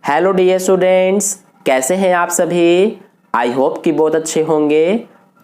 Hello dear students, कैसे हैं आप सभी। आई होप कि बहुत अच्छे होंगे।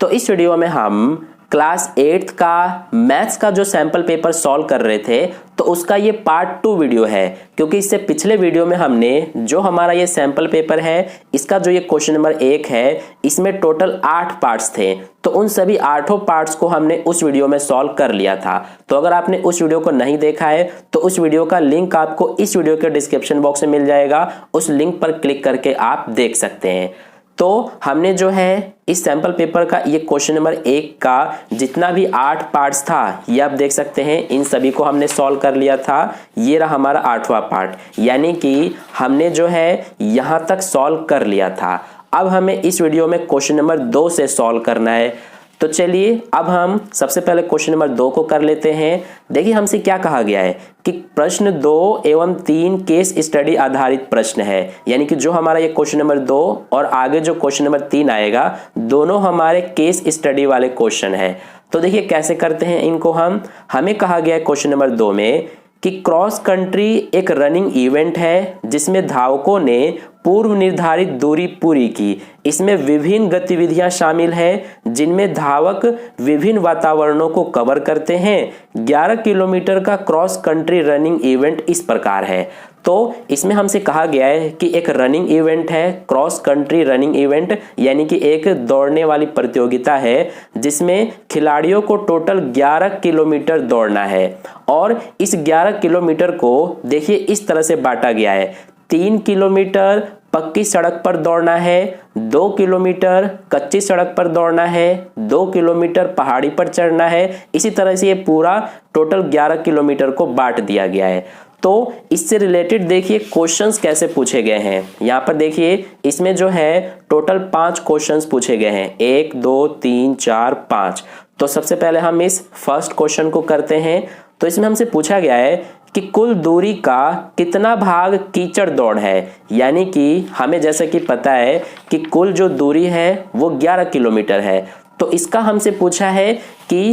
तो इस वीडियो में हम क्लास 8th का मैथ्स का जो सैम्पल पेपर सॉल्व कर रहे थे, तो उसका ये पार्ट 2 वीडियो है। क्योंकि इससे पिछले वीडियो में हमने जो हमारा ये सैम्पल पेपर है, इसका जो ये क्वेश्चन नंबर 1 है, इसमें टोटल 8 पार्ट्स थे। तो उन सभी 8 पार्ट्स को हमने उस वीडियो में सॉल्व कर लिया था। तो अगर आपने उस वीडियो को नहीं देखा है तो उस वीडियो का लिंक आपको इस वीडियो के डिस्क्रिप्शन बॉक्स में मिल जाएगा। उस लिंक पर क्लिक करके आप देख सकते हैं। तो हमने जो है इस सैंपल पेपर का ये क्वेश्चन नंबर 1 का जितना भी 8 पार्ट्स था, ये आप देख सकते हैं, इन सभी को हमने सॉल्व कर लिया था। ये रहा हमारा 8वां पार्ट, यानी कि हमने जो है यहां तक सॉल्व कर लिया था। अब हमें इस वीडियो में क्वेश्चन नंबर 2 से सॉल्व करना है। तो चलिए अब हम सबसे पहले क्वेश्चन नंबर 2 को कर लेते हैं। देखिए हमसे क्या कहा गया है कि प्रश्न 2 एवं 3 केस स्टडी आधारित प्रश्न है। यानी कि जो हमारा ये क्वेश्चन नंबर 2 और आगे जो क्वेश्चन नंबर 3 आएगा, दोनों हमारे केस स्टडी वाले क्वेश्चन है। तो देखिए कैसे करते हैं इनको हमें कहा गया है क्वेश्चन नंबर 2 में कि क्रॉस कंट्री एक रनिंग इवेंट है जिसमें धावकों ने पूर्व निर्धारित दूरी पूरी की। इसमें विभिन्न गतिविधियां शामिल हैं जिनमें धावक विभिन्न वातावरणों को कवर करते हैं। 11 किलोमीटर का क्रॉस कंट्री रनिंग इवेंट इस प्रकार है। तो इसमें हमसे कहा गया है कि एक रनिंग इवेंट है, क्रॉस कंट्री रनिंग इवेंट, यानी कि एक दौड़ने वाली प्रतियोगिता है जिसमें खिलाड़ियों को टोटल 11 किलोमीटर दौड़ना है। और इस 11 किलोमीटर को देखिए इस तरह से बांटा गया है। 3 किलोमीटर पक्की सड़क पर दौड़ना है, 2 किलोमीटर कच्ची सड़क पर दौड़ना है, 2 किलोमीटर पहाड़ी पर चढ़ना है। इसी तरह से ये पूरा टोटल 11 किलोमीटर को बांट दिया गया है। तो इससे रिलेटेड देखिए क्वेश्चंस कैसे पूछे गए हैं। यहाँ पर देखिए इसमें जो है टोटल 5 क्वेश्चंस पूछे गए हैं, 1 2 3 4 5। तो सबसे पहले हम इस फर्स्ट क्वेश्चन को करते हैं। तो इसमें हमसे पूछा गया है कि कुल दूरी का कितना भाग कीचड़ दौड़ है। यानी कि हमें जैसे कि पता है कि कुल जो दूरी है वो 11 किलोमीटर है। तो इसका हमसे पूछा है कि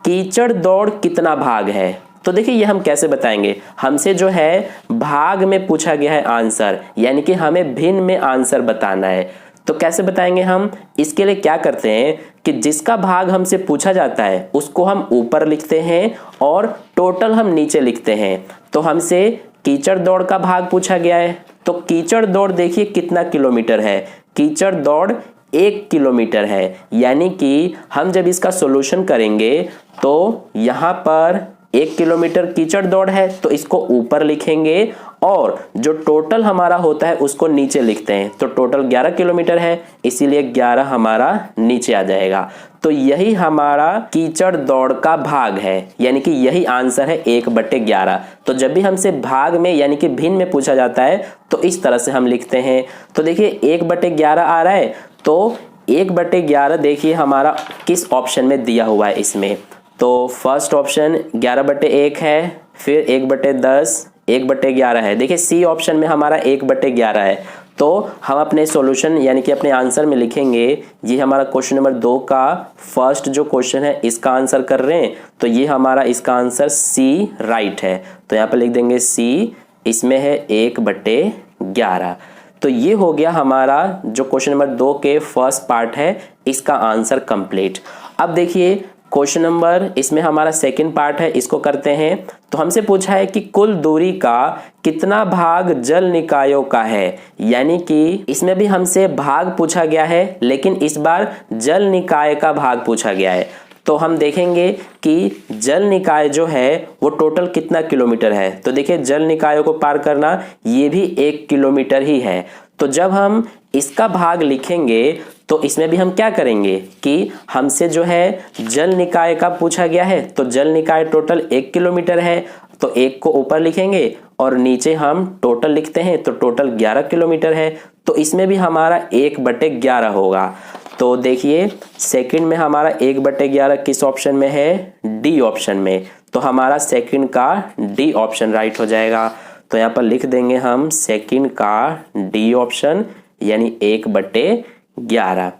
कीचड़ दौड़ कितना भाग है। तो देखिए ये हम कैसे बताएंगे, हमसे जो है भाग में पूछा गया है आंसर, यानी कि हमें भिन्न में आंसर बताना है। तो कैसे बताएंगे हम, इसके लिए क्या करते हैं कि जिसका भाग हमसे पूछा जाता है उसको हम ऊपर लिखते हैं और टोटल हम नीचे लिखते हैं। तो हमसे कीचड़ दौड़ का भाग पूछा गया है, तो कीचड़ दौड़ देखिए कितना किलोमीटर है, कीचड़ दौड़ 1 किलोमीटर है। यानी कि हम जब इसका सॉल्यूशन करेंगे तो यहाँ पर 1 किलोमीटर कीचड़ दौड़ है तो इसको ऊपर लिखेंगे और जो टोटल हमारा होता है उसको नीचे लिखते हैं। तो टोटल 11 किलोमीटर है, इसीलिए 11 हमारा नीचे आ जाएगा। तो यही हमारा कीचड़ दौड़ का भाग है, यानी कि यही आंसर है 1/11। तो जब भी हमसे भाग में यानी कि भिन्न में पूछा जाता है तो इस तरह से हम लिखते हैं। तो देखिए 1/11 आ रहा है, तो 1/11 देखिए हमारा किस ऑप्शन में दिया हुआ है इसमें। तो फर्स्ट ऑप्शन 11/1 है, फिर 1/10, 1/11 है। देखिए सी ऑप्शन में हमारा 1/11 है। तो हम अपने सॉल्यूशन यानी कि अपने आंसर में लिखेंगे, ये हमारा क्वेश्चन नंबर 2 का फर्स्ट जो क्वेश्चन है इसका आंसर कर रहे हैं। तो ये हमारा इसका आंसर सी राइट है। तो यहाँ पर लिख देंगे सी, इसमें है 1/11। तो ये हो गया हमारा जो क्वेश्चन नंबर 2 के फर्स्ट पार्ट है, इसका आंसर कंप्लीट। अब देखिए क्वेश्चन नंबर इसमें हमारा सेकंड पार्ट है, इसको करते हैं। तो हमसे पूछा है कि कुल दूरी का कितना भाग जल निकायों का है। यानी कि इसमें भी हमसे भाग पूछा गया है, लेकिन इस बार जल निकाय का भाग पूछा गया है। तो हम देखेंगे कि जल निकाय जो है वो टोटल कितना किलोमीटर है। तो देखिए जल निकायों को पार करना ये भी 1 किलोमीटर ही है। तो जब हम इसका भाग लिखेंगे तो इसमें भी हम क्या करेंगे कि हमसे जो है जल निकाय का पूछा गया है, तो जल निकाय टोटल 1 किलोमीटर है। तो 1 को ऊपर लिखेंगे और नीचे हम टोटल लिखते हैं, तो टोटल 11 किलोमीटर है। तो इसमें भी हमारा 1/11 होगा। तो देखिए सेकंड में हमारा 1/11 किस ऑप्शन में है, डी ऑप्शन में। तो हमारा सेकंड का डी ऑप्शन राइट हो जाएगा। तो यहाँ पर लिख देंगे हम सेकंड का डी ऑप्शन, यानी 1/11।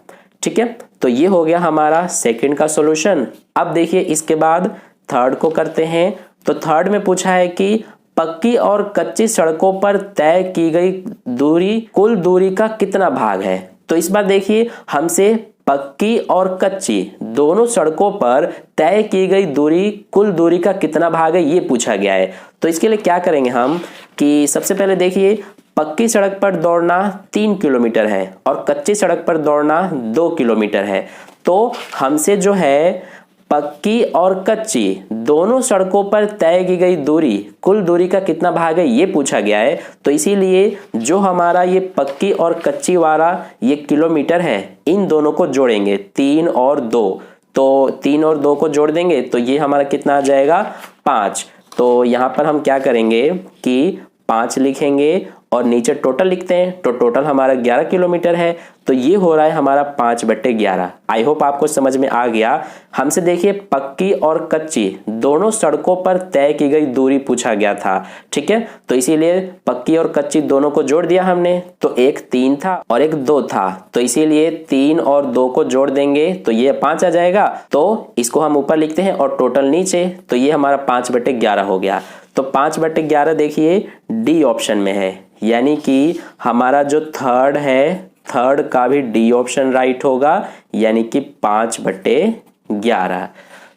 ठीक है, तो ये हो गया हमारा सेकंड का सॉल्यूशन। अब देखिए इसके बाद थर्ड को करते हैं। तो थर्ड में पूछा है कि पक्की और कच्ची सड़कों पर तय की गई दूरी कुल दूरी का कितना भाग है। तो इस बार देखिए हमसे पक्की और कच्ची दोनों सड़कों पर तय की गई दूरी कुल दूरी का कितना भाग है ये पूछा गया है। तो इसके लिए क्या करेंगे हम कि सबसे पहले देखिए पक्की सड़क पर दौड़ना 3 किलोमीटर है और कच्ची सड़क पर दौड़ना 2 किलोमीटर है। तो हमसे जो है पक्की और कच्ची दोनों सड़कों पर तय की गई दूरी कुल दूरी का कितना भाग है ये पूछा गया है। तो इसीलिए जो हमारा ये पक्की और कच्ची वाला ये किलोमीटर है इन दोनों को जोड़ेंगे 3 और 2। तो 3 और 2 को जोड़ देंगे तो ये हमारा कितना आ जाएगा 5। तो यहाँ पर हम क्या करेंगे कि 5 लिखेंगे और नीचे टोटल लिखते हैं। तो टोटल हमारा 11 किलोमीटर है। तो ये हो रहा है हमारा 5/11। आई होप आपको समझ में आ गया। हमसे देखिए पक्की और कच्ची दोनों सड़कों पर तय की गई दूरी पूछा गया था, ठीक है। तो इसीलिए पक्की और कच्ची दोनों को जोड़ दिया हमने। तो एक 3 था और एक 2 था। तो इसीलिए 3 और 2 को जोड़ देंगे तो ये 5 आ जाएगा। तो इसको हम ऊपर लिखते हैं और टोटल नीचे। तो ये हमारा 5/11 हो गया। तो 5/11 देखिए डी ऑप्शन में है, यानी कि हमारा जो थर्ड है थर्ड का भी डी ऑप्शन राइट होगा, यानी कि 5/11।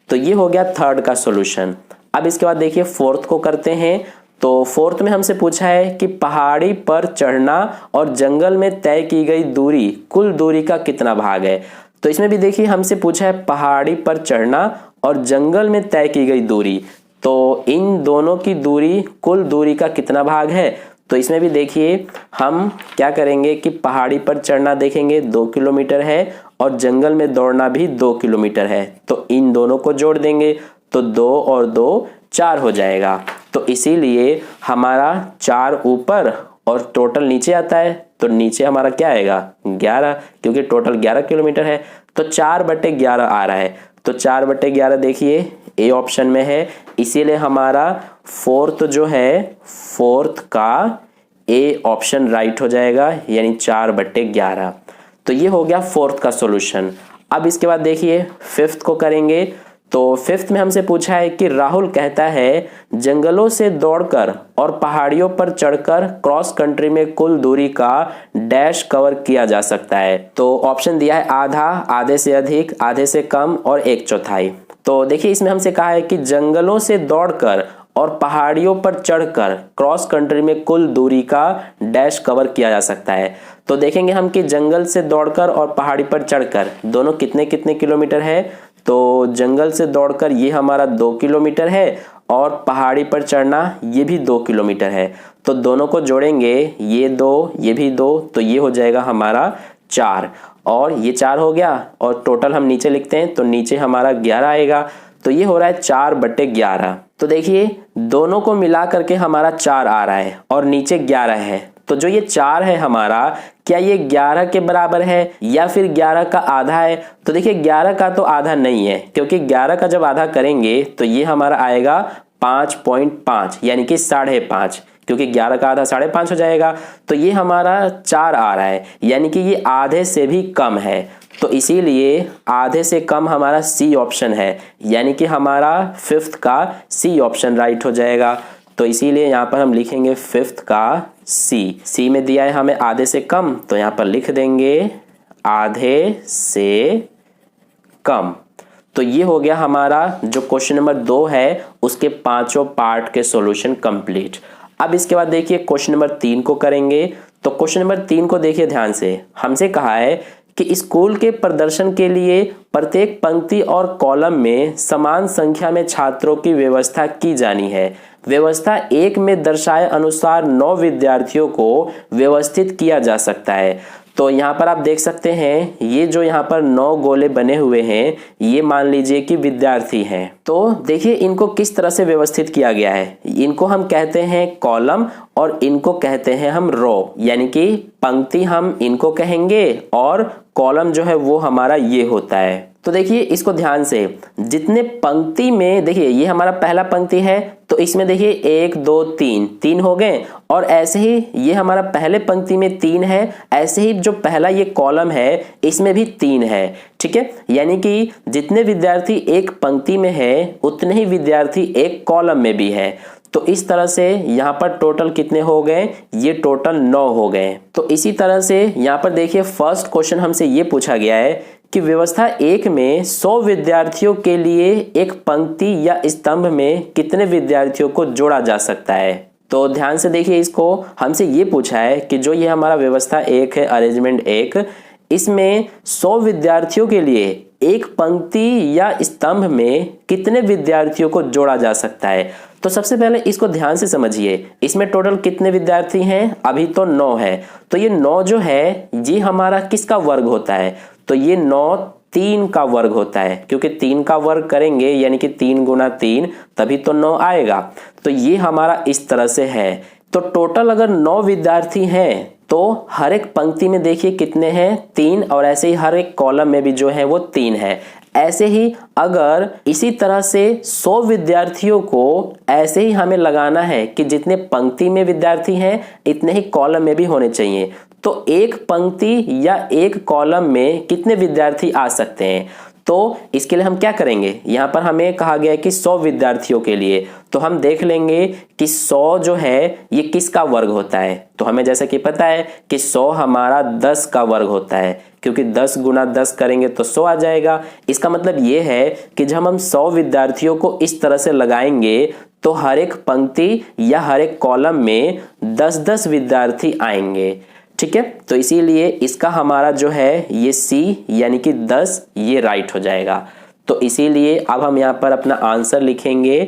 तो ये हो गया थर्ड का सॉल्यूशन। अब इसके बाद देखिए फोर्थ को करते हैं। तो फोर्थ में हमसे पूछा है कि पहाड़ी पर चढ़ना और जंगल में तय की गई दूरी कुल दूरी का कितना भाग है। तो इसमें भी देखिए हमसे पूछा है पहाड़ी पर चढ़ना और जंगल में तय की गई दूरी। तो इन दोनों की दूरी कुल दूरी का कितना भाग है। तो इसमें भी देखिए हम क्या करेंगे कि पहाड़ी पर चढ़ना देखेंगे 2 किलोमीटर है और जंगल में दौड़ना भी 2 किलोमीटर है। तो इन दोनों को जोड़ देंगे तो 2 और 2 4 हो जाएगा। तो इसीलिए हमारा 4 ऊपर और टोटल नीचे आता है। तो नीचे हमारा क्या आएगा 11, क्योंकि टोटल 11 किलोमीटर है। तो 4/11 आ रहा है। तो 4/11 देखिए ए ऑप्शन में है, इसीलिए हमारा फोर्थ जो है फोर्थ का ए ऑप्शन राइट हो जाएगा, यानी 4/11। तो ये हो गया फोर्थ का सॉल्यूशन। अब इसके बाद देखिए फिफ्थ को करेंगे। तो फिफ्थ में हमसे पूछा है कि राहुल कहता है जंगलों से दौड़कर और पहाड़ियों पर चढ़कर क्रॉस कंट्री में कुल दूरी का डैश कवर किया जा सकता है। तो ऑप्शन दिया है आधा, आधे से अधिक, आधे से कम और 1/4। तो देखिए इसमें हमसे कहा है कि जंगलों से दौड़कर और पहाड़ियों पर चढ़कर क्रॉस कंट्री में कुल दूरी का डैश कवर किया जा सकता है। तो देखेंगे हम कि जंगल से दौड़कर और पहाड़ी पर चढ़कर दोनों कितने कितने किलोमीटर है। तो जंगल से दौड़कर ये हमारा 2 किलोमीटर है और पहाड़ी पर चढ़ना ये भी 2 किलोमीटर है। तो दोनों को जोड़ेंगे ये 2 ये भी 2, तो ये हो जाएगा हमारा 4 और ये 4 हो गया और टोटल हम नीचे लिखते हैं तो नीचे हमारा 11 आएगा। तो ये हो रहा है 4/11। तो देखिए दोनों को मिला करके हमारा 4 आ रहा है और नीचे 11 है। तो जो ये 4 है हमारा, क्या ये 11 के बराबर है या फिर 11 का आधा है। तो देखिए 11 का तो आधा नहीं है, क्योंकि 11 का जब आधा करेंगे तो ये हमारा आएगा 5.5, यानी कि 5.5, क्योंकि 11 का आधा 5.5 हो जाएगा। तो ये हमारा 4 आ रहा है, यानी कि ये आधे से भी कम है। तो इसीलिए आधे से कम हमारा सी ऑप्शन है, यानी कि हमारा फिफ्थ का सी ऑप्शन राइट हो जाएगा। तो इसीलिए यहाँ पर हम लिखेंगे फिफ्थ का सी में दिया है हमें आधे से कम, तो यहाँ पर लिख देंगे आधे से कम। तो ये हो गया हमारा जो क्वेश्चन नंबर 2 है उसके 5 पार्ट के सॉल्यूशन कंप्लीट। अब इसके बाद देखिए क्वेश्चन नंबर 3 को करेंगे। तो क्वेश्चन नंबर 3 को देखिए ध्यान से। हमसे कहा है कि स्कूल के प्रदर्शन के लिए प्रत्येक पंक्ति और कॉलम में समान संख्या में छात्रों की व्यवस्था की जानी है। व्यवस्था 1 में दर्शाए अनुसार 9 विद्यार्थियों को व्यवस्थित किया जा सकता है। तो यहाँ पर आप देख सकते हैं ये जो यहाँ पर 9 गोले बने हुए हैं ये मान लीजिए कि विद्यार्थी हैं। तो देखिए इनको किस तरह से व्यवस्थित किया गया है। इनको हम कहते हैं कॉलम और इनको कहते हैं हम रो, यानी कि पंक्ति हम इनको कहेंगे और कॉलम जो है वो हमारा ये होता है। तो देखिए इसको ध्यान से, जितने पंक्ति में देखिए ये हमारा पहला पंक्ति है तो इसमें देखिए 1 2 3 हो गए, और ऐसे ही ये हमारा पहले पंक्ति में 3 है, ऐसे ही जो पहला ये कॉलम है इसमें भी 3 है। ठीक है, यानी कि जितने विद्यार्थी एक पंक्ति में है उतने ही विद्यार्थी एक कॉलम में भी है। तो इस तरह से यहाँ पर टोटल कितने हो गए, ये टोटल 9 हो गए। तो इसी तरह से यहाँ पर देखिए फर्स्ट क्वेश्चन हमसे ये पूछा गया है कि व्यवस्था 1 में 100 विद्यार्थियों के लिए एक पंक्ति या स्तंभ में कितने विद्यार्थियों को जोड़ा जा सकता है। तो ध्यान से देखिए, इसको हमसे ये पूछा है कि जो ये हमारा व्यवस्था 1 है, अरेंजमेंट 1, इसमें 100 विद्यार्थियों के लिए एक पंक्ति या स्तंभ में कितने विद्यार्थियों को जोड़ा जा सकता है। तो सबसे पहले इसको ध्यान से समझिए, इसमें टोटल कितने विद्यार्थी हैं, अभी तो 9 है। तो ये 9 जो है ये हमारा किसका वर्ग होता है, तो ये 9 3 का वर्ग होता है, क्योंकि 3 का वर्ग करेंगे यानी कि 3 गुना 3 तभी तो 9 आएगा। तो ये हमारा इस तरह से है। तो टोटल अगर 9 विद्यार्थी हैं तो हर एक पंक्ति में देखिए कितने हैं, 3, और ऐसे ही हर एक कॉलम में भी जो है वो 3 है। ऐसे ही अगर इसी तरह से 100 विद्यार्थियों को ऐसे ही हमें लगाना है कि जितने पंक्ति में विद्यार्थी हैं इतने ही कॉलम में भी होने चाहिए। तो एक पंक्ति या एक कॉलम में कितने विद्यार्थी आ सकते हैं, तो इसके लिए हम क्या करेंगे, यहाँ पर हमें कहा गया है कि 100 विद्यार्थियों के लिए, तो हम देख लेंगे कि 100 जो है ये किसका वर्ग होता है। तो हमें जैसा कि पता है कि 100 हमारा 10 का वर्ग होता है, क्योंकि 10 गुना 10 करेंगे तो 100 आ जाएगा। इसका मतलब ये है कि जब हम 100 विद्यार्थियों को इस तरह से लगाएंगे तो हर एक पंक्ति या हर एक कॉलम में 10-10 विद्यार्थी आएंगे। ठीक है, तो इसीलिए इसका हमारा जो है ये सी यानी कि 10 ये राइट हो जाएगा। तो इसीलिए अब हम यहाँ पर अपना आंसर लिखेंगे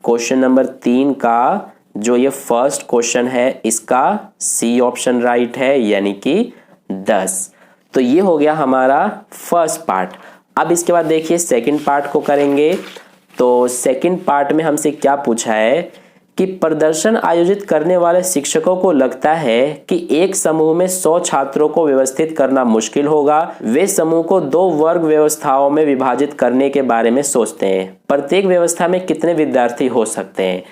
क्वेश्चन नंबर 3 का, जो ये फर्स्ट क्वेश्चन है इसका सी ऑप्शन राइट है, यानी कि 10। तो ये हो गया हमारा फर्स्ट पार्ट। अब इसके बाद देखिए सेकंड पार्ट को करेंगे। तो सेकंड पार्ट में हमसे क्या पूछा है कि प्रदर्शन आयोजित करने वाले शिक्षकों को लगता है कि एक समूह में 100 छात्रों को व्यवस्थित करना मुश्किल होगा। वे समूह को 2 वर्ग व्यवस्थाओं में विभाजित करने के बारे में सोचते हैं। प्रत्येक व्यवस्था में कितने विद्यार्थी हो सकते हैं।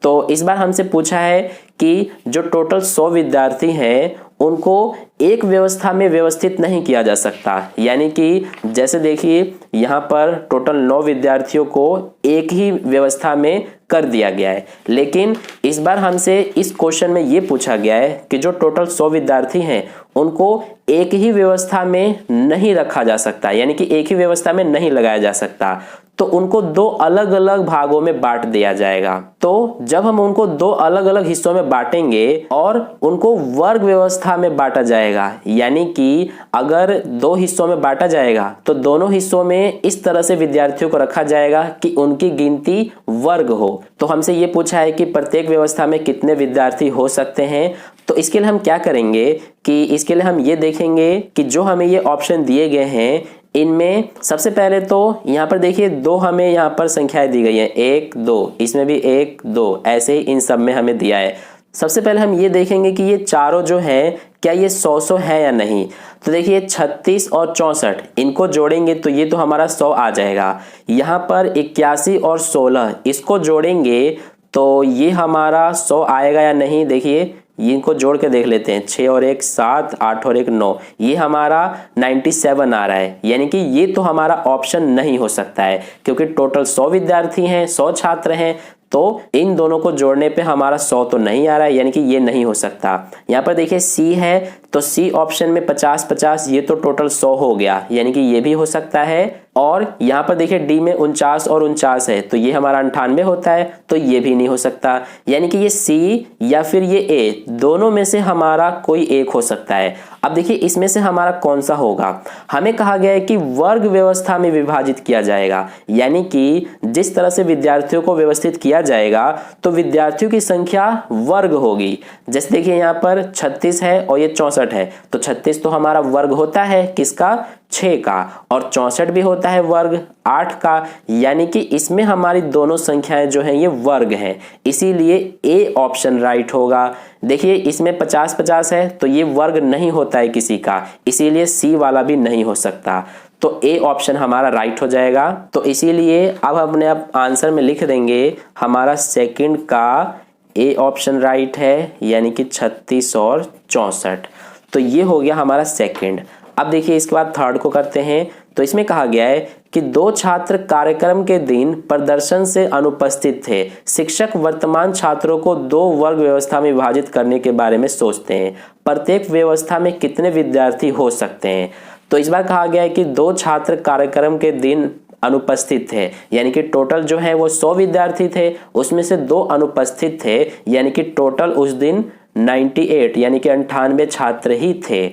तो इस बार हमसे पूछा है कि जो टोटल 100 विद्यार्थी हैं उनको एक व्यवस्था में व्यवस्थित नहीं किया जा सकता, यानी कि जैसे देखिए यहाँ पर टोटल 9 विद्यार्थियों को एक ही व्यवस्था में कर दिया गया है। लेकिन इस बार हमसे इस क्वेश्चन में ये पूछा गया है कि जो टोटल 100 विद्यार्थी हैं उनको एक ही व्यवस्था में नहीं रखा जा सकता, यानी कि एक ही व्यवस्था में नहीं लगाया जा सकता। तो उनको 2 अलग अलग भागों में बांट दिया जाएगा। तो जब हम उनको 2 अलग अलग हिस्सों में बांटेंगे और उनको वर्ग व्यवस्था में बांटा जाएगा, यानी कि अगर 2 हिस्सों में बांटा जाएगा तो दोनों हिस्सों में इस तरह से विद्यार्थियों को रखा जाएगा कि उनकी गिनती वर्ग हो। तो हमसे ये पूछा है कि प्रत्येक व्यवस्था में कितने विद्यार्थी हो सकते हैं। तो इसके लिए हम क्या करेंगे कि इसके लिए हम ये देखेंगे कि जो हमें ये ऑप्शन दिए गए हैं इनमें सबसे पहले तो यहाँ पर देखिए 2 हमें यहाँ पर संख्याएं दी गई हैं, 1 2, इसमें भी 1 2, ऐसे ही इन सब में हमें दिया है। सबसे पहले हम ये देखेंगे कि ये चारों जो हैं क्या ये 100 है या नहीं। तो देखिए 36 और 64 इनको जोड़ेंगे तो ये तो हमारा 100 आ जाएगा। यहाँ पर 81 और 16 इसको जोड़ेंगे तो ये हमारा 100 आएगा या नहीं। देखिए इनको जोड़ के देख लेते हैं, 6 और 1 7, 8 और 1 9, ये हमारा 97 आ रहा है, यानी कि ये तो हमारा ऑप्शन नहीं हो सकता है, क्योंकि टोटल 100 विद्यार्थी हैं, 100 छात्र हैं, तो इन दोनों को जोड़ने पे हमारा 100 तो नहीं आ रहा है, यानी कि ये नहीं हो सकता। यहाँ पर देखिए सी है तो सी ऑप्शन में 50-50 ये तो टोटल 100 हो गया, यानी कि ये भी हो सकता है। और यहाँ पर देखिए डी में 49 और 49 है तो ये हमारा 98 होता है, तो ये भी नहीं हो सकता, यानी कि ये सी या फिर ये ए दोनों में से हमारा कोई एक हो सकता है। अब देखिए इसमें से हमारा कौन सा होगा। हमें कहा गया है कि वर्ग व्यवस्था में विभाजित किया जाएगा, यानी कि जिस तरह से विद्यार्थियों को व्यवस्थित किया जाएगा तो विद्यार्थियों की संख्या वर्ग होगी। जैसे देखिए यहाँ पर 36 है और ये 64 है, तो 36 तो हमारा वर्ग होता है किसका, 6 का, और 64 भी होता है वर्ग 8 का, यानी कि इसमें हमारी दोनों संख्याएं जो हैं ये वर्ग हैं, इसीलिए ए ऑप्शन राइट होगा। देखिए इसमें 50-50 है तो ये वर्ग नहीं होता है किसी का, इसीलिए सी वाला भी नहीं हो सकता, तो ए ऑप्शन हमारा राइट हो जाएगा। तो इसीलिए अब हमने अब आंसर में लिख देंगे हमारा सेकंड का ए ऑप्शन राइट है, यानी कि 36 और 64। तो ये हो गया हमारा सेकंड। अब देखिए इसके बाद थर्ड को करते हैं। तो इसमें कहा गया है कि 2 छात्र कार्यक्रम के दिन प्रदर्शन से अनुपस्थित थे। शिक्षक वर्तमान छात्रों को 2 वर्ग व्यवस्था में विभाजित करने के बारे में सोचते हैं। प्रत्येक व्यवस्था में कितने विद्यार्थी हो सकते हैं? तो इस बार कहा गया है कि 2 छात्र कार्यक्रम के दिन अनुपस्थित थे, यानी कि टोटल जो है वो 100 विद्यार्थी थे, उसमें से 2 अनुपस्थित थे, यानी कि टोटल उस दिन 98 यानी कि 98 छात्र ही थे।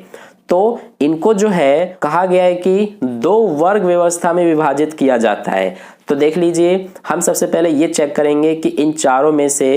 तो इनको जो है कहा गया है कि 2 वर्ग व्यवस्था में विभाजित किया जाता है। तो देख लीजिए, हम सबसे पहले ये चेक करेंगे कि इन चारों में से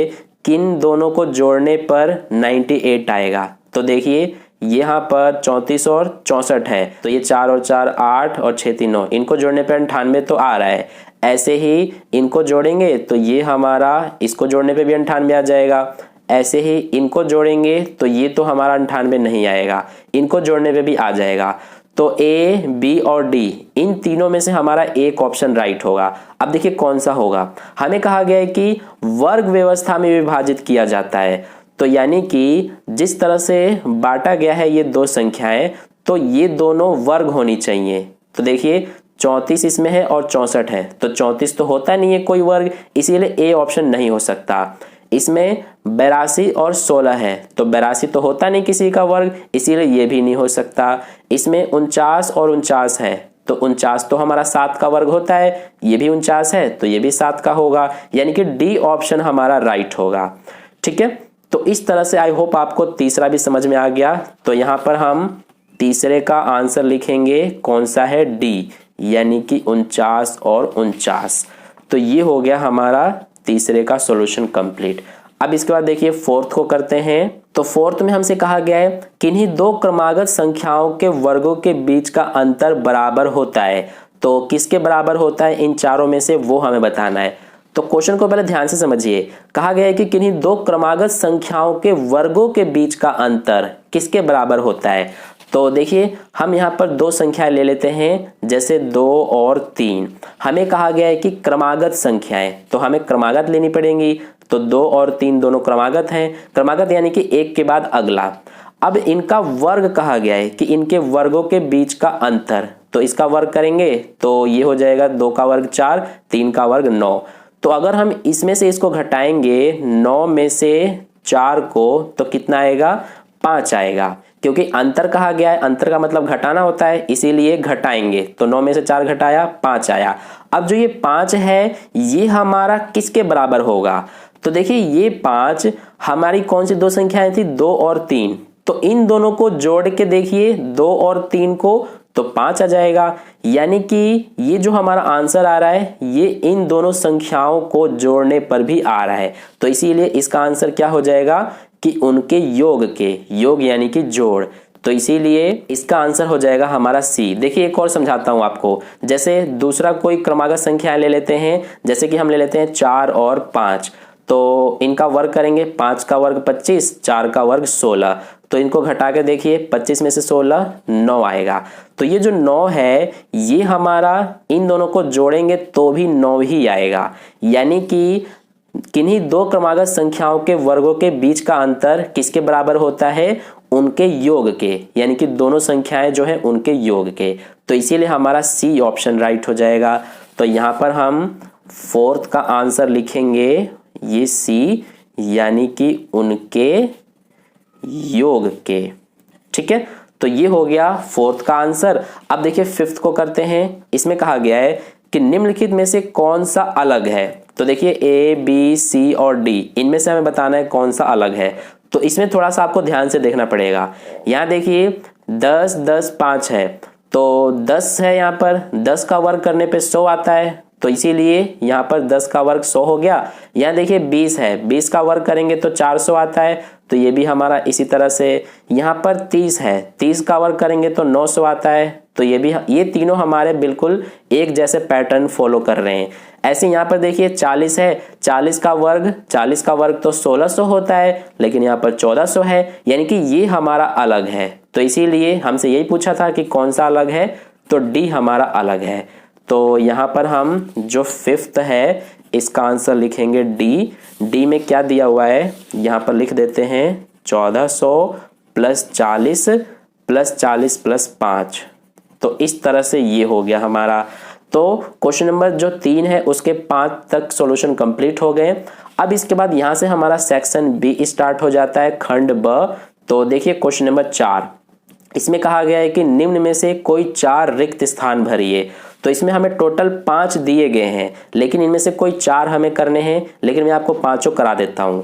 किन दोनों को जोड़ने पर 98 आएगा। तो देखिए यहाँ पर 34 और 64 है, तो ये 4 और 4 8 और 6 3 9, इनको जोड़ने पर 98 तो आ रहा है। ऐसे ही इनको जोड़ेंगे तो ये हमारा, इसको जोड़ने पे भी 98 आ जाएगा। ऐसे ही इनको जोड़ेंगे तो ये तो हमारा 98 नहीं आएगा, इनको जोड़ने पे भी आ जाएगा। तो ए, बी और डी इन तीनों में से हमारा एक ऑप्शन राइट होगा। अब देखिए कौन सा होगा। हमें कहा गया है कि वर्ग व्यवस्था में विभाजित किया जाता है, तो यानी कि जिस तरह से बांटा गया है ये 2 संख्याएं, तो ये दोनों वर्ग होनी चाहिए। तो देखिए 34 इसमें है और 64 है, तो 34 तो होता नहीं है कोई वर्ग, इसीलिए ए ऑप्शन नहीं हो सकता। इसमें 82 और 16 है, तो 82 तो होता नहीं किसी का वर्ग, इसीलिए ये भी नहीं हो सकता। इसमें 49 और 49 है, तो 49 तो हमारा 7 का वर्ग होता है, ये भी 49 है तो ये भी 7 का होगा, यानी कि डी ऑप्शन हमारा राइट होगा। ठीक है, तो इस तरह से आई होप आपको तीसरा भी समझ में आ गया। तो यहाँ पर हम तीसरे का आंसर लिखेंगे, कौन सा है? डी, यानी कि 49 और 49। तो ये हो गया हमारा तीसरे का सॉल्यूशन कंप्लीट। अब इसके बाद देखिए फोर्थ को करते हैं। तो फोर्थ में हमसे कहा गया है किन्हीं 2 क्रमागत संख्याओं के वर्गों के बीच का अंतर बराबर होता है। तो किसके बराबर होता है इन चारों में से, वो हमें बताना है। तो क्वेश्चन को पहले ध्यान से समझिए। कहा गया है कि किन्हीं 2 क्रमागत संख्याओं के वर्गों के बीच का अंतर किसके बराबर होता है। तो देखिए हम यहाँ पर 2 संख्याएं ले लेते हैं, जैसे 2 और 3। हमें कहा गया है कि क्रमागत संख्याएं, तो हमें क्रमागत लेनी पड़ेंगी। तो 2 और 3 दोनों क्रमागत हैं। क्रमागत यानी कि एक के बाद अगला। अब इनका वर्ग कहा गया है कि इनके वर्गों के बीच का अंतर, तो इसका वर्ग करेंगे तो ये हो जाएगा 2 का वर्ग 4, 3 का वर्ग 9। तो अगर हम इसमें से इसको घटाएंगे 9 में से 4 को, तो कितना आएगा? 5 आएगा, क्योंकि अंतर कहा गया है, अंतर का मतलब घटाना होता है, इसीलिए घटाएंगे। तो 9 में से 4 घटाया, 5 आया। अब जो ये 5 है ये हमारा किसके बराबर होगा? तो देखिए ये 5 हमारी कौन सी 2 संख्याएं थी? 2 और 3। तो इन दोनों को जोड़ के देखिए 2 और 3 को, तो 5 आ जाएगा। यानी कि ये जो हमारा आंसर आ रहा है ये इन दोनों संख्याओं को जोड़ने पर भी आ रहा है। तो इसीलिए इसका आंसर क्या हो जाएगा कि उनके योग के, योग यानी कि जोड़। तो इसीलिए इसका आंसर हो जाएगा हमारा सी। देखिए एक और समझाता हूं आपको। जैसे दूसरा कोई क्रमागत संख्या ले लेते हैं, जैसे कि हम ले लेते हैं 4 और 5। तो इनका वर्ग करेंगे, 5 का वर्ग 25, 4 का वर्ग 16। तो इनको घटा के देखिए 25 में से 16 9 आएगा। तो ये जो 9 है ये हमारा इन दोनों को जोड़ेंगे तो भी 9 ही आएगा। यानी कि किन्हीं 2 क्रमागत संख्याओं के वर्गों के बीच का अंतर किसके बराबर होता है? उनके योग के, यानी कि दोनों संख्याएं जो है उनके योग के। तो इसीलिए हमारा सी ऑप्शन राइट हो जाएगा। तो यहाँ पर हम फोर्थ का आंसर लिखेंगे ये सी, यानी कि उनके योग के। ठीक है, तो ये हो गया फोर्थ का आंसर। अब देखिए फिफ्थ को करते हैं। इसमें कहा गया है कि निम्नलिखित में से कौन सा अलग है। तो देखिए ए, बी, सी और डी, इनमें से हमें बताना है कौन सा अलग है। तो इसमें थोड़ा सा आपको ध्यान से देखना पड़ेगा। यहाँ देखिए 10 10 5 है, तो 10 है, यहाँ पर 10 का वर्ग करने पे 100 आता है, तो इसीलिए यहाँ पर 10 का वर्ग 100 हो गया। यहाँ देखिए 20 है, 20 का वर्ग करेंगे तो 400 आता है, तो ये भी हमारा इसी तरह से। यहाँ पर 30 है, 30 का वर्ग करेंगे तो 900 आता है, तो ये भी, ये तीनों हमारे बिल्कुल एक जैसे पैटर्न फॉलो कर रहे हैं। ऐसे यहाँ पर देखिए 40 है, 40 का वर्ग तो 1600 होता है, लेकिन यहाँ पर 1400 है, यानी कि ये हमारा अलग है। तो इसीलिए हमसे यही पूछा था कि कौन सा अलग है, तो डी हमारा अलग है। तो यहाँ पर हम जो फिफ्थ है इसका आंसर लिखेंगे डी। डी में क्या दिया हुआ है यहाँ पर लिख देते हैं 1400 प्लस 40 प्लस 40 प्लस 5। तो इस तरह से ये हो गया हमारा। तो क्वेश्चन नंबर जो 3 है उसके 5 तक सॉल्यूशन कंप्लीट हो गए। अब इसके बाद यहाँ से हमारा सेक्शन बी स्टार्ट हो जाता है, खंड ब। तो देखिए क्वेश्चन नंबर 4, इसमें कहा गया है कि निम्न में से कोई 4 रिक्त स्थान भरिए। तो इसमें हमें टोटल 5 दिए गए हैं, लेकिन इनमें से कोई 4 हमें करने हैं, लेकिन मैं आपको पांचों करा देता हूं।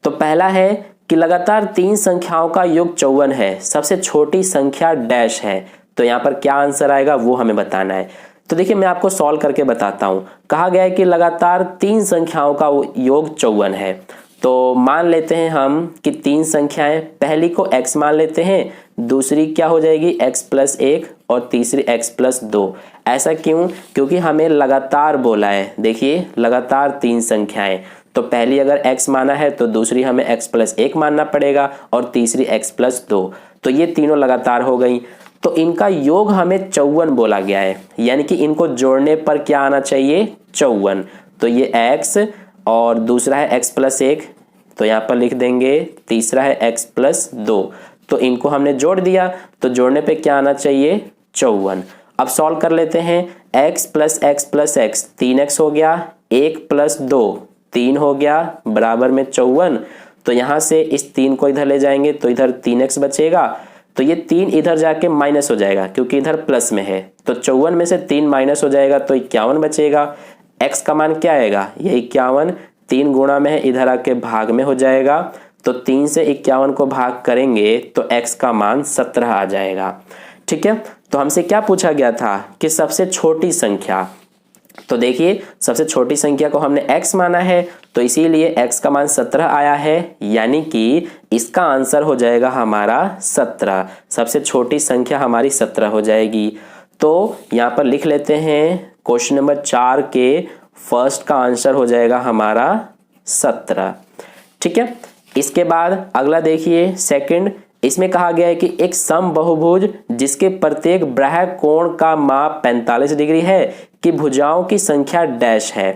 तो पहला है कि लगातार 3 संख्याओं का योग 54 है, सबसे छोटी संख्या डैश है। तो यहाँ पर क्या आंसर आएगा वो हमें बताना है। तो देखिए मैं आपको सॉल्व करके बताता हूं। कहा गया है कि लगातार 3 संख्याओं का योग 54 है। तो मान लेते हैं हम कि 3 संख्याएं, पहली को x मान लेते हैं, दूसरी क्या हो जाएगी x + 1 और तीसरी x + 2। ऐसा क्यों? क्योंकि हमें लगातार बोला है। देखिए लगातार 3 संख्याएं, तो पहली अगर x माना है तो दूसरी हमें x + 1 मानना पड़ेगा और तीसरी x + 2। तो ये तीनों लगातार हो गई, तो इनका योग हमें 54 बोला गया है, यानी कि इनको जोड़ने पर क्या आना चाहिए? 54। तो ये x और दूसरा है x + 1, तो यहाँ पर लिख देंगे, तीसरा है x + 2। तो इनको हमने जोड़ दिया, तो जोड़ने पे क्या आना चाहिए? 54। अब सॉल्व कर लेते हैं। x + x + x 3x हो गया, 1 + 2 3 हो गया, बराबर में 54। तो यहाँ से इस 3 को इधर ले जाएंगे तो इधर 3x बचेगा। तो ये 3 इधर जाके माइनस हो जाएगा क्योंकि इधर प्लस में है, तो 54 में से 3 माइनस हो जाएगा तो 51 बचेगा। x का मान क्या आएगा? ये 51, 3 गुणा में है, इधर आके भाग में हो जाएगा। तो 3 से 51 को भाग करेंगे तो x का मान 17 आ जाएगा। ठीक है, तो हमसे क्या पूछा गया था कि सबसे छोटी संख्या। तो देखिए सबसे छोटी संख्या को हमने x माना है, तो इसीलिए x का मान 17 आया है, यानी कि इसका आंसर हो जाएगा हमारा 17। सबसे छोटी संख्या हमारी 17 हो जाएगी। तो यहाँ पर लिख लेते हैं, क्वेश्चन नंबर 4 के फर्स्ट का आंसर हो जाएगा हमारा 17। ठीक है, इसके बाद अगला देखिए सेकंड। इसमें कहा गया है कि एक समबाहुभुज जिसके प्रत्येक बाह्य कोण का माप 45 डिग्री है कि भुजाओं की संख्या डैश है।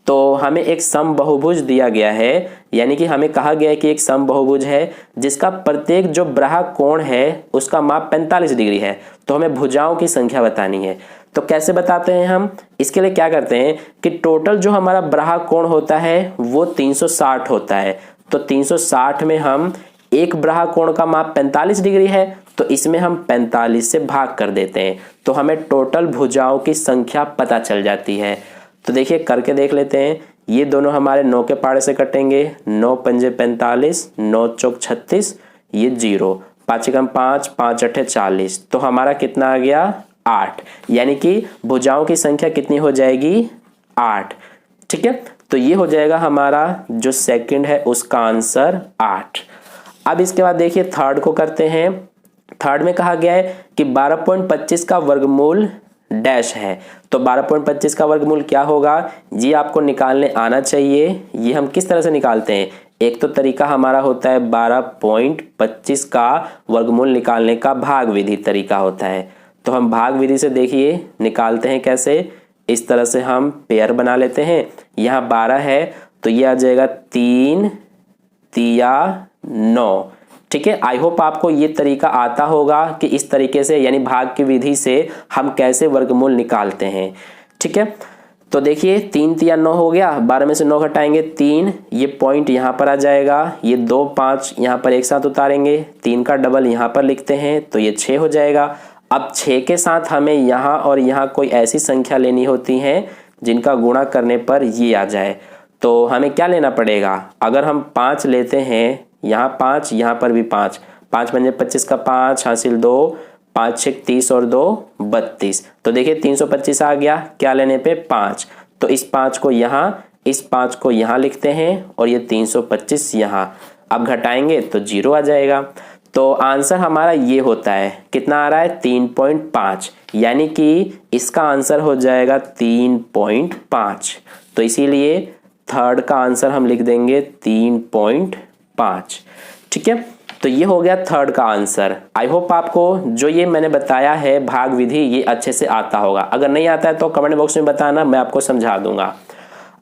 तो हमें एक समबाहुभुज दिया गया है, यानी कि हमें कहा गया है कि एक समबाहुभुज है जिसका प्रत्येक जो बाह्य कोण है उसका माप 45 डिग्री है। तो हमें भुजाओं की संख्या बतानी है। तो कैसे बताते हैं हम? इसके लिए क्या करते हैं कि टोटल जो हमारा बाह्य कोण होता है वो 360 होता है। तो 360 में हम एक बाह्य कोण का माप 45 डिग्री है, तो इसमें हम 45 से भाग कर देते हैं, तो हमें टोटल भुजाओं की संख्या पता चल जाती है। तो देखिए करके देख लेते हैं। ये दोनों हमारे 9 के पाड़े से कटेंगे, 9 पंजे 45, 9 चौक 36, ये 0, 5 एकम 5, 5 अठे 40। तो हमारा कितना आ गया? 8, यानी कि भुजाओं की संख्या कितनी हो जाएगी? 8। ठीक है, तो ये हो जाएगा हमारा जो सेकंड है उसका आंसर 8। अब इसके बाद देखिए थर्ड को करते हैं। थर्ड में कहा गया है कि 12.25 का वर्गमूल डैश है। तो 12.25 का वर्गमूल क्या होगा, ये आपको निकालने आना चाहिए। ये हम किस तरह से निकालते हैं? एक तो तरीका हमारा होता है 12.25 का वर्गमूल निकालने का भाग विधि तरीका होता है। तो हम भाग विधि से देखिए निकालते हैं कैसे। इस तरह से हम पेयर बना लेते हैं। यहाँ 12 है तो ये आ जाएगा 3 तिया 9। ठीक है, आई होप आपको ये तरीका आता होगा कि इस तरीके से यानी भाग की विधि से हम कैसे वर्गमूल निकालते हैं। ठीक है, तो देखिए 3 तिया 9 हो गया, 12 में से 9 घटाएंगे 3, ये पॉइंट यहाँ पर आ जाएगा। ये 2 5 यहाँ पर एक साथ उतारेंगे, 3 का डबल यहाँ पर लिखते हैं तो ये 6 हो जाएगा। अब 6 के साथ हमें यहाँ और यहाँ कोई ऐसी संख्या लेनी होती है जिनका गुणा करने पर ये आ जाए। तो हमें क्या लेना पड़ेगा? अगर हम 5 लेते हैं, यहाँ 5, यहाँ पर भी 5, 5 पंजे 25 का 5 हासिल 2, 5 6 30 और 2 32। तो देखिए 325 आ गया, क्या लेने पे? 5। तो इस 5 को यहाँ, इस 5 को यहाँ लिखते हैं और ये 325 यहाँ। अब घटाएंगे तो 0 आ जाएगा। तो आंसर हमारा ये होता है, कितना आ रहा है? 3.5, यानी कि इसका आंसर हो जाएगा 3.5। तो इसीलिए थर्ड का आंसर हम लिख देंगे 3.5। ठीक है, तो ये हो गया थर्ड का आंसर। आई होप आपको जो ये मैंने बताया है भाग विधि ये अच्छे से आता होगा। अगर नहीं आता है तो कमेंट बॉक्स में बताना, मैं आपको समझा दूंगा।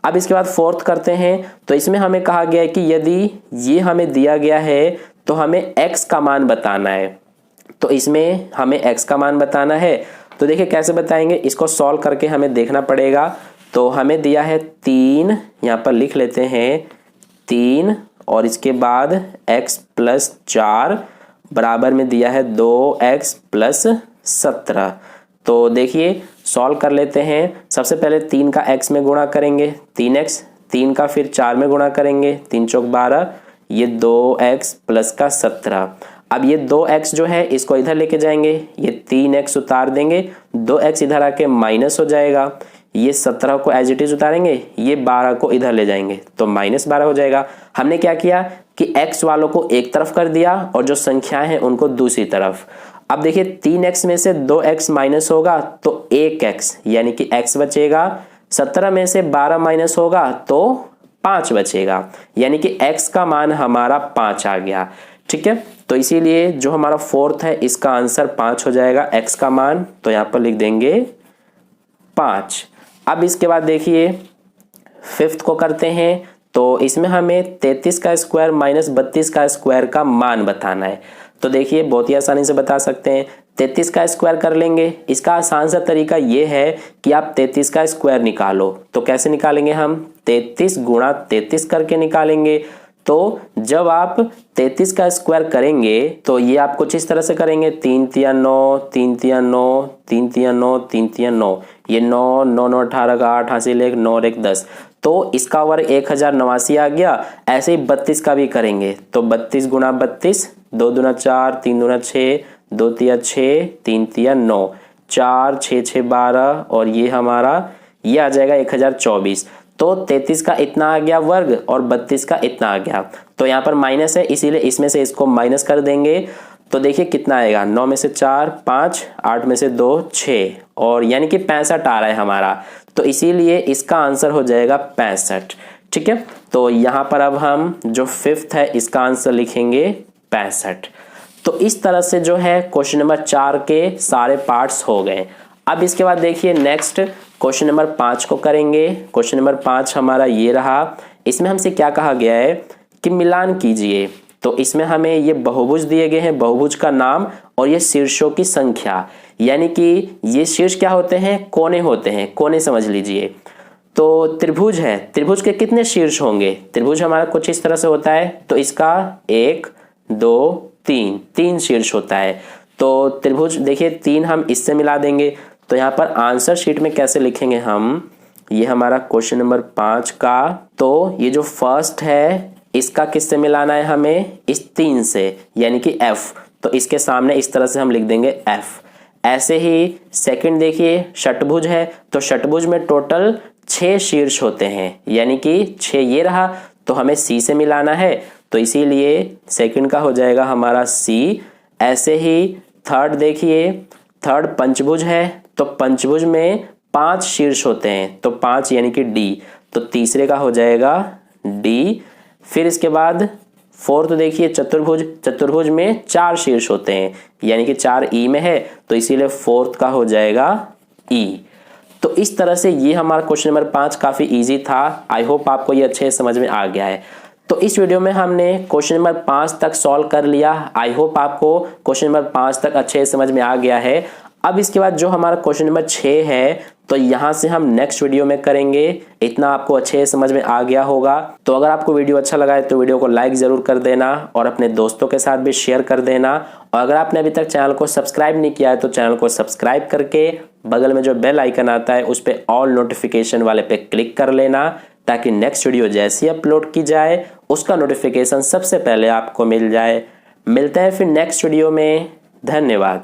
अब इसके बाद फोर्थ करते हैं। तो इसमें हमें कहा गया है कि यदि ये हमें दिया गया है तो हमें x का मान बताना है। तो इसमें हमें x का मान बताना है। तो देखिए कैसे बताएंगे, इसको सॉल्व करके हमें देखना पड़ेगा। तो हमें दिया है 3, यहाँ पर लिख लेते हैं 3, और इसके बाद x प्लस 4 बराबर में दिया है 2x प्लस 17। तो देखिए सॉल्व कर लेते हैं। सबसे पहले 3 का x में गुणा करेंगे 3x, 3 का फिर 4 में गुणा करेंगे 3 चौक 12, ये 2x प्लस का 17। अब ये 2x जो है इसको इधर लेके जाएंगे, ये 3x उतार देंगे, 2x इधर आके माइनस हो जाएगा, ये 17 को एज इट इज उतारेंगे, ये 12 को इधर ले जाएंगे तो -12 हो जाएगा। हमने क्या किया कि x वालों को एक तरफ कर दिया और जो संख्याएं हैं उनको दूसरी तरफ। अब देखिए 3x में से 2x माइनस होगा तो 1x यानी कि x बचेगा, 17 में से 12 माइनस होगा तो 5 बचेगा, यानी कि x का मान हमारा 5 आ गया। ठीक है, तो इसीलिए जो हमारा फोर्थ है इसका आंसर 5 हो जाएगा, x का मान, तो यहाँ पर लिख देंगे 5। अब इसके बाद देखिए फिफ्थ को करते हैं। तो इसमें हमें 33 का स्क्वायर माइनस 32 का स्क्वायर का मान बताना है। तो देखिए बहुत ही आसानी से बता सकते हैं, 33 का स्क्वायर कर लेंगे। इसका आसान सा तरीका ये है कि आप 33 का स्क्वायर निकालो। तो कैसे निकालेंगे हम, 33 गुणा 33 करके निकालेंगे। तो जब आप 33 का स्क्वायर करेंगे तो ये आप कुछ इस तरह से करेंगे, 3 तिया 9, 3 तिया 9, 3 तिया 9, 3 तिया 9, ये 9, 9 9 18 का 8, हासिल 1, 9 1 10, तो इसका वर्ग 1089 आ गया। ऐसे ही 32 का भी करेंगे, तो 32 गुणा 32, 2 दूना 4, 3 दूना 6, 2 तिया 6, 3 तिया 9, 4 6 6 12, और ये हमारा ये आ जाएगा 1024। तो 33 का इतना आ गया वर्ग और 32 का इतना आ गया। तो यहाँ पर माइनस है इसीलिए इसमें से इसको माइनस कर देंगे। तो देखिए कितना आएगा, 9 में से 4 5, 8 में से 2 6, और यानी कि 65 आ रहा है हमारा। तो इसीलिए इसका आंसर हो जाएगा 65। ठीक है, तो यहाँ पर अब हम जो फिफ्थ है इसका आंसर लिखेंगे 65। तो इस तरह से जो है क्वेश्चन नंबर 4 के सारे पार्ट्स हो गए। अब इसके बाद देखिए नेक्स्ट क्वेश्चन नंबर 5 को करेंगे। क्वेश्चन नंबर 5 हमारा ये रहा। इसमें हमसे क्या कहा गया है कि मिलान कीजिए। तो इसमें हमें ये बहुभुज दिए गए हैं, बहुभुज का नाम और ये शीर्षों की संख्या, यानी कि ये शीर्ष क्या होते हैं, कोने होते हैं, कोने समझ लीजिए। तो त्रिभुज है, त्रिभुज के कितने शीर्ष होंगे, त्रिभुज हमारा कुछ इस तरह से होता है। तो इसका 1 2 3 शीर्ष होता है। तो त्रिभुज देखिए 3 हम इससे मिला देंगे। तो यहाँ पर आंसर शीट में कैसे लिखेंगे हम, ये हमारा क्वेश्चन नंबर 5 का, तो ये जो फर्स्ट है इसका किससे मिलाना है हमें, इस 3 से, यानी कि F। तो इसके सामने इस तरह से हम लिख देंगे F। ऐसे ही सेकंड देखिए षटभुज है, तो षटभुज में टोटल 6 शीर्ष होते हैं, यानी कि 6 ये रहा, तो हमें C से मिलाना है। तो इसीलिए सेकंड का हो जाएगा हमारा C। ऐसे ही थर्ड देखिए, थर्ड पंचभुज है, तो पंचभुज में 5 शीर्ष होते हैं, तो 5 यानी कि D। तो तीसरे का हो जाएगा D। फिर इसके बाद फोर्थ देखिए चतुर्भुज, चतुर्भुज में 4 शीर्ष होते हैं, यानी कि 4 E में है, तो इसीलिए फोर्थ का हो जाएगा E। तो इस तरह से ये हमारा क्वेश्चन नंबर 5 काफ़ी इजी था। आई होप आपको ये अच्छे समझ में आ गया है। तो इस वीडियो में हमने क्वेश्चन नंबर 5 तक सॉल्व कर लिया। आई होप आपको क्वेश्चन नंबर 5 तक अच्छे समझ में आ गया है। अब इसके बाद जो हमारा क्वेश्चन नंबर 6 है, तो यहाँ से हम नेक्स्ट वीडियो में करेंगे। इतना आपको अच्छे समझ में आ गया होगा। तो अगर आपको वीडियो अच्छा लगा है तो वीडियो को लाइक ज़रूर कर देना और अपने दोस्तों के साथ भी शेयर कर देना। और अगर आपने अभी तक चैनल को सब्सक्राइब नहीं किया है तो चैनल को सब्सक्राइब करके बगल में जो बेल आइकन आता है उस पर ऑल नोटिफिकेशन वाले पे क्लिक कर लेना, ताकि नेक्स्ट वीडियो जैसी अपलोड की जाए उसका नोटिफिकेशन सबसे पहले आपको मिल जाए। मिलते हैं फिर नेक्स्ट वीडियो में। धन्यवाद।